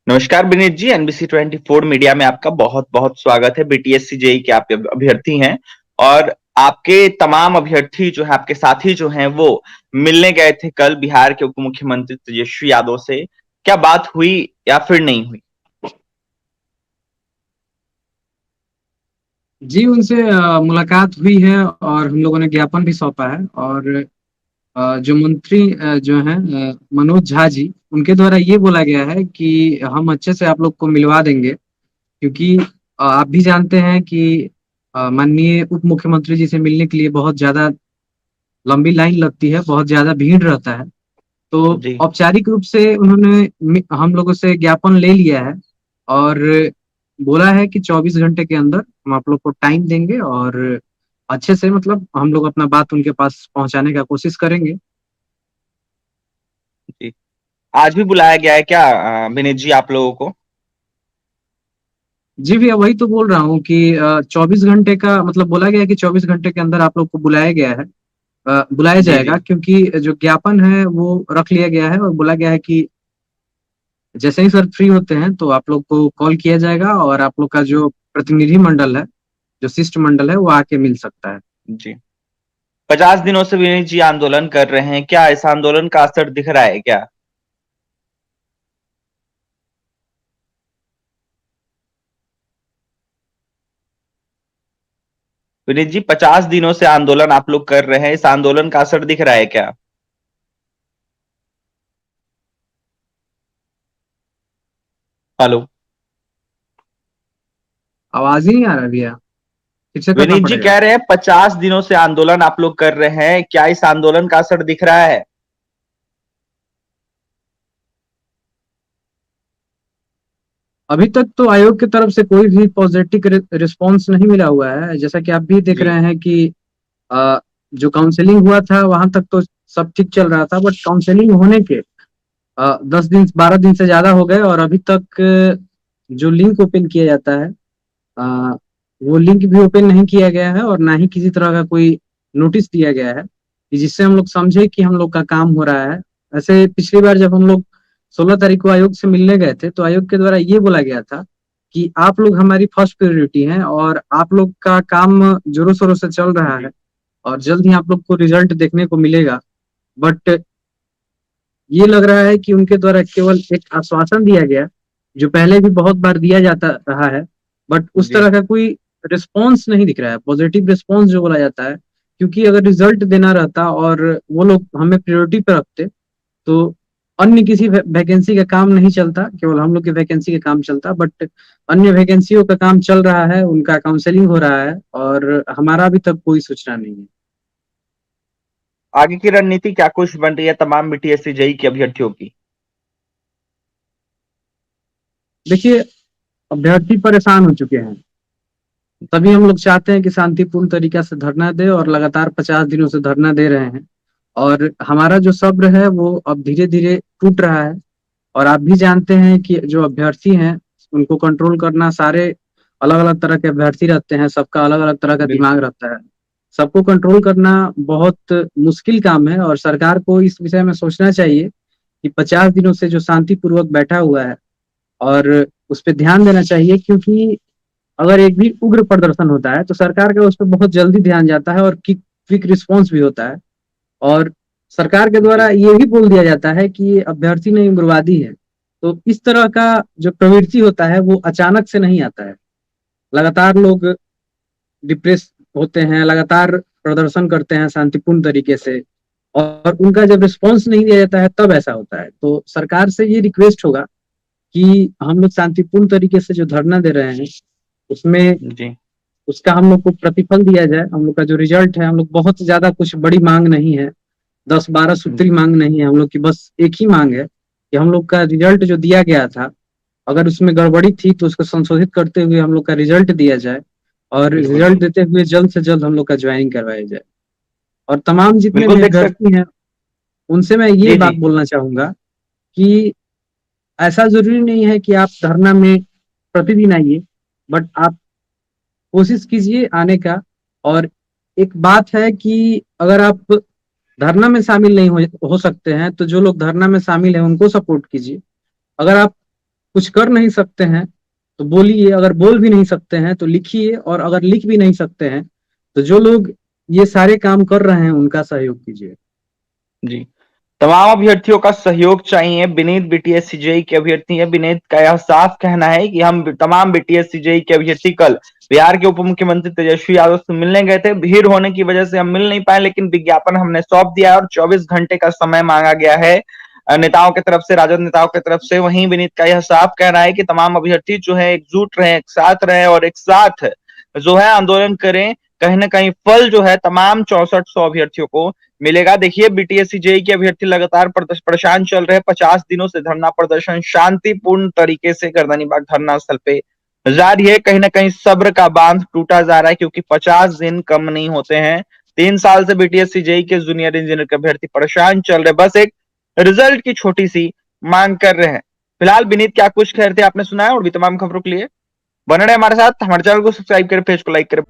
नमस्कार विनीत जी। NBC 24 media में आपका बहुत बहुत स्वागत है। बीटीएससी जेई के आप अभ्यर्थी हैं और आपके तमाम अभ्यर्थी जो है, आपके साथी जो हैं, वो मिलने गए थे कल बिहार के उप मुख्यमंत्री तेजस्वी यादव से। क्या बात हुई या फिर नहीं हुई? जी उनसे मुलाकात हुई है और हम लोगों ने ज्ञापन भी सौंपा है। और जो मंत्री जो हैं मनोज झा जी, उनके द्वारा ये बोला गया है कि हम अच्छे से आप लोग को मिलवा देंगे, क्योंकि आप भी जानते हैं कि माननीय उप मुख्यमंत्री जी से मिलने के लिए बहुत ज्यादा लंबी लाइन लगती है, बहुत ज्यादा भीड़ रहता है। तो जी औपचारिक रूप से उन्होंने हम लोगों से ज्ञापन ले लिया है और बोला है कि 24 घंटे के अंदर हम आप लोग को टाइम देंगे और अच्छे से मतलब हम लोग अपना बात उनके पास पहुंचाने का कोशिश करेंगे। जी। आज भी बुलाया गया है क्या विनीत जी आप लोगों को? जी भैया, वही तो बोल रहा हूँ कि 24 घंटे का मतलब बोला गया है कि 24 घंटे के अंदर आप लोग को बुलाया गया है, बुलाया जी जाएगा, जी क्योंकि जो ज्ञापन है वो रख लिया गया है और बोला गया है कि जैसे ही सर फ्री होते हैं तो आप लोग को कॉल किया जाएगा और आप लोग का जो प्रतिनिधि मंडल है, जो शिष्ट मंडल है, वो आके मिल सकता है। जी। 50 दिनों से विनीत जी आंदोलन कर रहे हैं, क्या इस आंदोलन का असर दिख रहा है क्या? विनीत जी, 50 दिनों से आंदोलन आप लोग कर रहे हैं, इस आंदोलन का असर दिख रहा है क्या? हेलो। आवाज ही नहीं आ रहा भैया, फिर से करना विनीत जी पड़ेगा। कह रहे हैं 50 दिनों से आंदोलन आप लोग कर रहे हैं, क्या इस आंदोलन का असर दिख रहा है? अभी तक तो आयोग की तरफ से कोई भी पॉजिटिव रिस्पांस नहीं मिला हुआ है। जैसा कि आप भी देख जी रहे हैं कि अ, जो काउंसलिंग हुआ था वहां तक तो सब ठीक चल रहा था, बट काउंसलिंग होने के 10 दिन 12 दिन से ज्यादा हो गए और अभी तक जो लिंक ओपन किया जाता है, अ, वो लिंक भी ओपन नहीं किया गया है और ना ही किसी तरह का कोई नोटिस दिया गया है कि जिससे हम लोग समझे कि हम लोग का काम हो रहा है। ऐसे पिछली बार जब हम लोग 16 तारीख को आयोग से मिलने गए थे तो आयोग के द्वारा ये बोला गया था कि आप लोग हमारी फर्स्ट प्रायोरिटी हैं और आप लोग का काम जोरों शोरों से चल रहा है जी और जल्द ही आप लोग को रिजल्ट देखने को मिलेगा। बट ये लग रहा है कि उनके द्वारा केवल एक आश्वासन दिया गया, जो पहले भी बहुत बार दिया जाता रहा है, बट उस जी तरह का कोई रिस्पॉन्स नहीं दिख रहा है, पॉजिटिव रिस्पॉन्स जो बोला जाता है। क्योंकि अगर रिजल्ट देना रहता और वो लोग हमें प्रायोरिटी पे रखते तो अन्य किसी वैकेंसी का काम नहीं चलता, केवल हम लोग की वैकेंसी का काम चलता। बट अन्य वैकेंसियों का काम चल रहा है, उनका काउंसलिंग हो रहा है और हमारा अभी तक कोई सूचना नहीं है। आगे की रणनीति क्या कुछ बन रही है तमाम बीटीएससी जेई के अभ्यर्थियों की? देखिए, अभ्यर्थी परेशान हो चुके हैं। तभी हम लोग चाहते हैं कि शांतिपूर्ण तरीका से धरना दे और लगातार 50 दिनों से धरना दे रहे हैं और हमारा जो सब्र है वो अब धीरे धीरे टूट रहा है। और आप भी जानते हैं कि जो अभ्यर्थी हैं उनको कंट्रोल करना, सारे अलग अलग तरह के अभ्यर्थी रहते हैं, सबका अलग अलग तरह का दिमाग बिल्कुल। रहता है। सबको कंट्रोल करना बहुत मुश्किल काम है और सरकार को इस विषय में सोचना चाहिए कि 50 दिनों से जो शांतिपूर्वक बैठा हुआ है और उस पर ध्यान देना चाहिए, क्योंकि अगर एक भी उग्र प्रदर्शन होता है तो सरकार का उस पर बहुत जल्दी ध्यान जाता है और क्विक रिस्पॉन्स भी होता है। और सरकार के द्वारा जी ये भी बोल दिया जाता है कि ये अभ्यर्थी नहीं उग्रवादी है। तो इस तरह का जो प्रवृत्ति होता है वो अचानक से नहीं आता है। लगातार लोग डिप्रेस होते हैं, लगातार प्रदर्शन करते हैं शांतिपूर्ण तरीके से, और उनका जब रिस्पॉन्स नहीं दिया जाता है तब ऐसा होता है। तो सरकार से ये रिक्वेस्ट होगा कि हम लोग शांतिपूर्ण तरीके से जो धरना दे रहे हैं उसमें जी उसका हम लोग को प्रतिफल दिया जाए। हम लोग का जो रिजल्ट है, हम लोग बहुत ज्यादा कुछ बड़ी मांग नहीं है, 10-12 सूत्री जी मांग नहीं है हम लोग की, बस एक ही मांग है कि हम लोग का रिजल्ट जो दिया गया था, अगर उसमें गड़बड़ी थी तो उसको संशोधित करते हुए हम लोग का रिजल्ट दिया जाए और बिल्कुल रिजल्ट बिल्कुल। देते हुए जल्द से जल्द हम लोग का ज्वाइनिंग करवाया जाए। और तमाम जितने बिल्कुल भी देख सक अभ्यर्थी हैं उनसे मैं ये जी बात जी बोलना चाहूंगा कि ऐसा जरूरी नहीं है कि आप धरना में प्रतिदिन आइए, बट आप कोशिश कीजिए आने का। और एक बात है कि अगर आप धरना में शामिल नहीं हो सकते हैं तो जो लोग धरना में शामिल हैं उनको सपोर्ट कीजिए। अगर आप कुछ कर नहीं सकते हैं तो बोलिए, अगर बोल भी नहीं सकते हैं तो लिखिए, और अगर लिख भी नहीं सकते हैं तो जो लोग ये सारे काम कर रहे हैं उनका सहयोग कीजिए। जी, तमाम अभ्यर्थियों का सहयोग चाहिए। विनीत बीटीएस जेईई के अभ्यर्थी है। विनीत का यह साफ कहना है कि हम तमाम बीटीएस जेईई के अभ्यर्थी कल बिहार के उप मुख्यमंत्री तेजस्वी यादव से मिलने गए थे। भीड़ होने की वजह से हम मिल नहीं पाए, लेकिन विज्ञापन हमने सौंप दिया और 24 घंटे का समय मांगा गया है नेताओं की तरफ से, राजद नेताओं की तरफ से। वहीं विनीत का यह साफ कहना है कि तमाम अभ्यर्थी जो है एकजुट रहे, एक साथ रहे और एक साथ जो है आंदोलन करें। कहीं ना कहीं फल जो है तमाम 6400 अभ्यर्थियों को मिलेगा। देखिए, बीटीएससी जेईई के अभ्यर्थी लगातार परेशान चल रहे हैं। 50 दिनों से धरना प्रदर्शन शांतिपूर्ण तरीके से गर्दनीबाग धरना स्थल पे जारी है। कहीं ना कहीं सब्र का बांध टूटा जा रहा है, क्योंकि 50 दिन कम नहीं होते हैं। 3 साल से बीटीएससी जेईई के जूनियर इंजीनियर के अभ्यर्थी परेशान चल रहे, बस एक रिजल्ट की छोटी सी मांग कर रहे हैं। फिलहाल विनीत क्या कुछ कह रहे थे आपने सुना है, और भी तमाम खबरों के लिए बने रहे हमारे साथ। हमारे चैनल को सब्सक्राइब करें, पेज को लाइक करें।